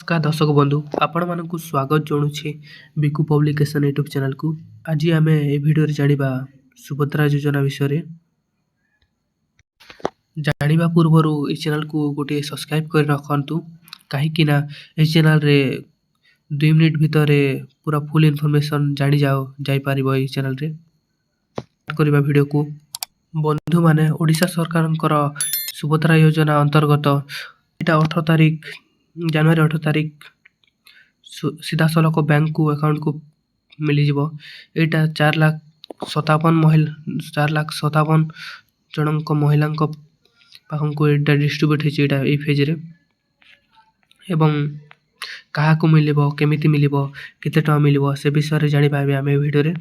का दर्शक बंधु आपण मानक स्वागत जनाऊे बिकु पब्लिकेशन यूट्यूब चैनल को। आज आम ए भिडियो जानिबा सुभद्रा योजना विषय जानिबा पूर्व ए चैनल को गोटे सब्सक्राइब कर रखु कहीं चैनल रे 2 मिनिट भितर पूरा फुल इनफॉरमेशन जानी जाई पारिबो। ए चैनल रे करबा वीडियो को बंधु माने ओडिशा सरकार सुभद्रा योजना अंतर्गत इटा 18 तारीख जनवरी 18 तारीख सीधा सलख बैंक को अकाउंट को मिली जीवो। एटा 4,57,000 जनक महिला पाखन को एटा डिस्ट्रीब्यूट होची एटा ए फेज रे एवं कहा को मिलिबो केमिति मिलिबो केते टका मिलिबो से विषय रे जानि पाबे आमे वीडियो रे।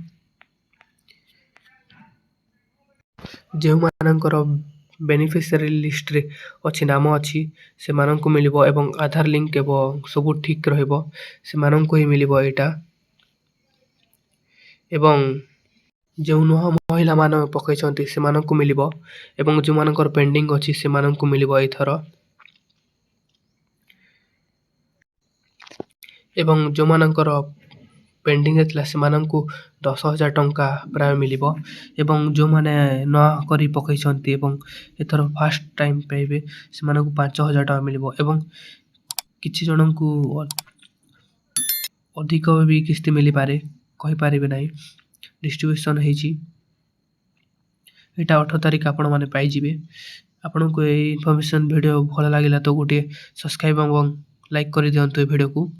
जे मानकर बेनिफिशियरी लिस्ट रे अच्छी नाम अच्छी से मानन को मिलिबो एवं आधार लिंक एवं सब ठीक रहइबो से मानन को ही मिलिबो एटा। एवं जो नुह महिला मान पकईछंती से मानन को मिलिबो एवं जो मानकर पेंडिंग अच्छी से मानन को मिलिबो एथर। एवं जो मानकर पेंडिंग थिला से मानन को 10,000 टंका प्राय मिलिबो एवं जो माने न करी पकईछंती एवं एथर फर्स्ट टाइम पाइबे से मानन को 5,000 टंका मिलिबो एवं किछि जनन को अधिक भी किस्ती मिली पारे कहि पारिबे नाही डिस्ट्रीब्यूशन हेची। एटा 18 तारीख आपण माने पाई जिवे। आपण को ए इन्फॉर्मेशन वीडियो भल लागिला तो गोटे सब्सक्राइब एवं लाइक कर दियंतु ए वीडियो को।